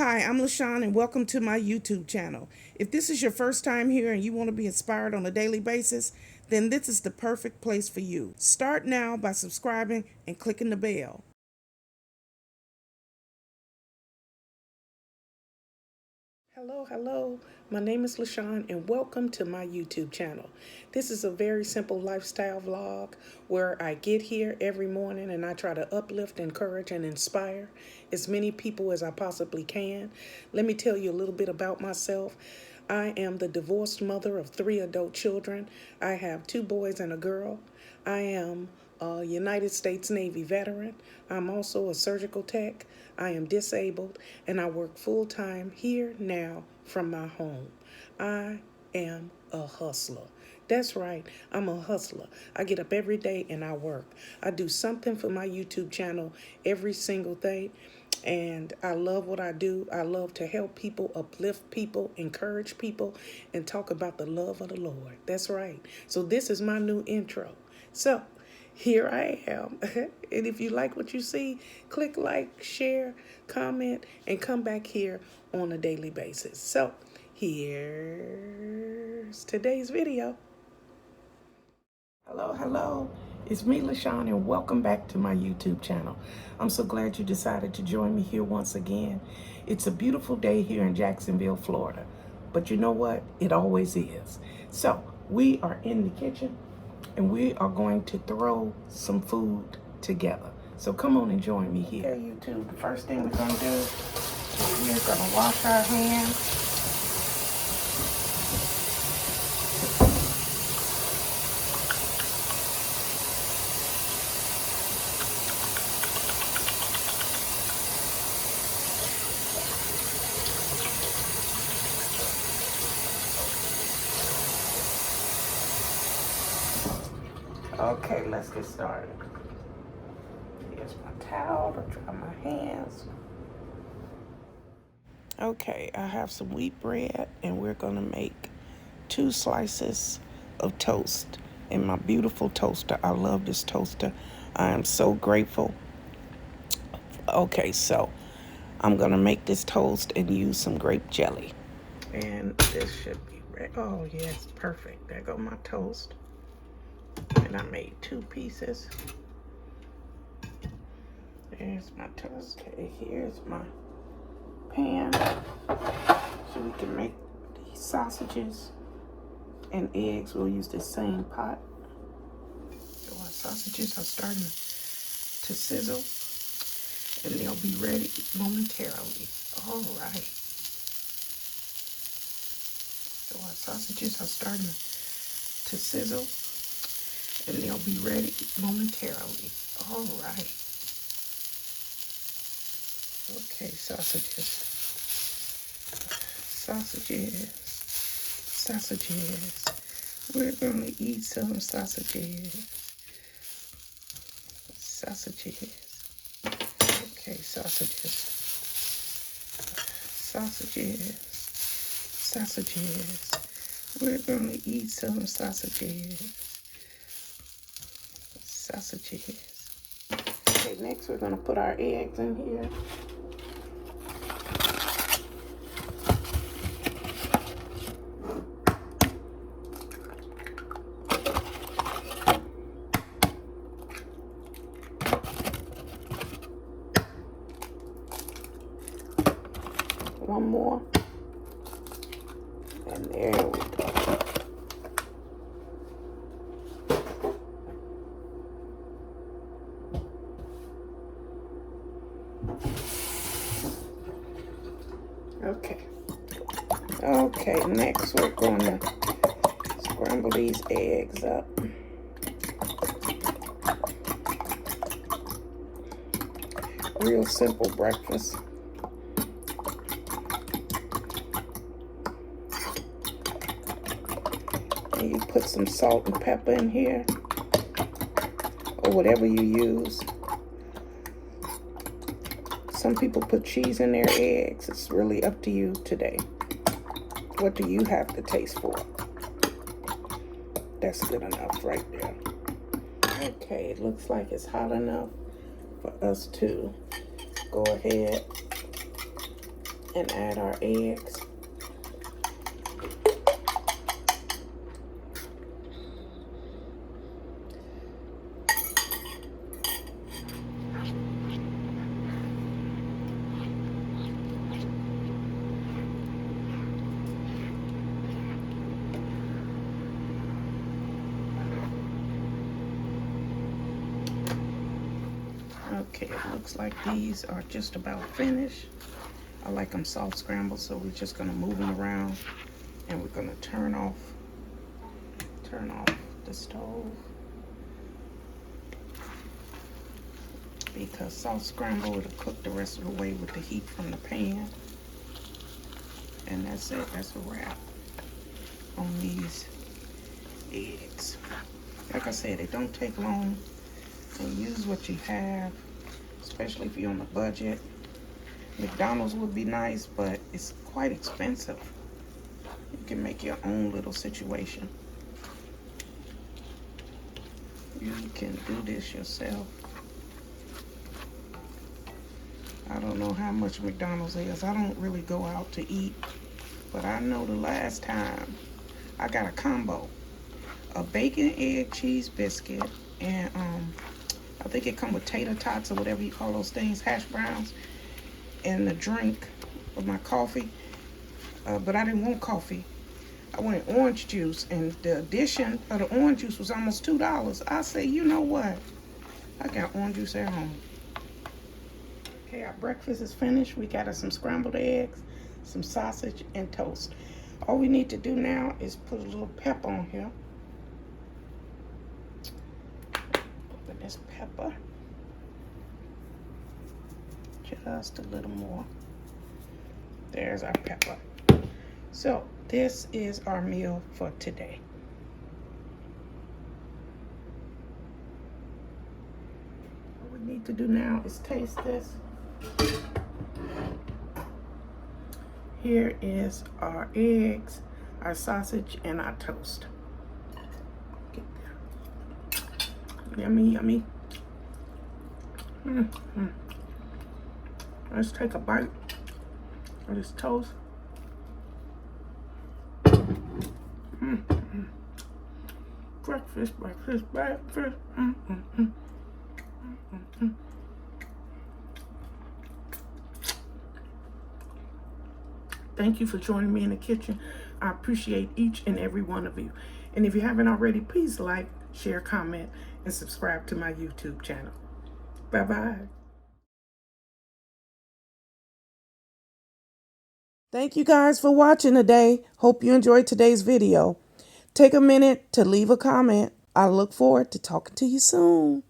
Hi, I'm LaShawn and welcome to my YouTube channel. If this is your first time here and you want to be inspired on a daily basis, then this is the perfect place for you. Start now by subscribing and clicking the bell. Hello. My name is LaShawn and welcome to my YouTube channel. This is a very simple lifestyle vlog where I get here every morning and I try to uplift, encourage, and inspire as many people as I possibly can. Let me tell you a little bit about myself. I am the divorced mother of 3 adult children. I have 2 boys and a girl. I am a United States Navy veteran. I'm also a surgical tech. I am disabled and I work full-time here now from my home. I am a hustler. That's right, I'm a hustler. I get up every day and I work. I do something for my YouTube channel every single day. And I love what I do. I love to help people, uplift people, encourage people, and talk about the love of the Lord. That's right. So this is my new intro. So here I am. And if you like what you see, click like, share, comment, and come back here on a daily basis. So here's today's video. Hello. It's me, LaShawn, and welcome back to my YouTube channel. I'm so glad you decided to join me here once again. It's a beautiful day here in Jacksonville, Florida. But you know what? It always is. So we are in the kitchen, and we are going to throw some food together. So come on and join me here. Okay, YouTube, the first thing we're going to do is we're going to wash our hands. Okay, let's get started. Here's my towel to dry my hands. Okay, I have some wheat bread and we're gonna make 2 slices of toast in my beautiful toaster. I love this toaster. I am so grateful. Okay, so I'm gonna make this toast and use some grape jelly. And this should be ready. Oh yes, perfect. There go my toast. And I made 2 pieces. There's my toast. Okay, here's my pan. So we can make these sausages and eggs. We'll use the same pot. So our sausages are starting to sizzle and they'll be ready momentarily. All right. So our sausages are starting to sizzle and they'll be ready momentarily. All right. Okay, sausages. We're gonna eat some sausages. Okay, sausages. We're gonna eat some sausages. Okay, next we're gonna put our eggs in here. One more. And there we go. Okay, next we're going to scramble these eggs up. Real simple breakfast. And you put some salt and pepper in here, or whatever you use. Some people put cheese in their eggs. It's really up to you today. What do you have the taste for? That's good enough right there. Okay, it looks like it's hot enough for us to go ahead and add our eggs. Okay, it looks like these are just about finished. I like them soft scrambled, so we're just gonna move them around, and we're gonna turn off the stove, because soft scramble it'll cook the rest of the way with the heat from the pan. And that's it. That's a wrap on these eggs. Like I said, it don't take long, and use what you have, especially if you're on a budget. McDonald's would be nice, but it's quite expensive. You can make your own little situation. You can do this yourself. I don't know how much McDonald's is. I don't really go out to eat, but I know the last time I got a combo, a bacon, egg, cheese biscuit, and I think it come with tater tots or whatever you call those things, hash browns, and the drink of my coffee. But I didn't want coffee. I wanted orange juice, and the addition of the orange juice was almost $2. I said, you know what? I got orange juice at home. Okay, our breakfast is finished. We got us some scrambled eggs, some sausage, and toast. All we need to do now is put a little pepper on here. Open this pepper. Just a little more. There's our pepper. So this is our meal for today. What we need to do now is taste this. Here is our eggs, our sausage, and our toast. Get there. Yummy, yummy. Let's take a bite of this toast. Breakfast, breakfast, breakfast. Thank you for joining me in the kitchen. I appreciate each and every one of you. And if you haven't already, please like, share, comment, and subscribe to my YouTube channel. Bye-bye. Thank you guys for watching today. Hope you enjoyed today's video. Take a minute to leave a comment. I look forward to talking to you soon.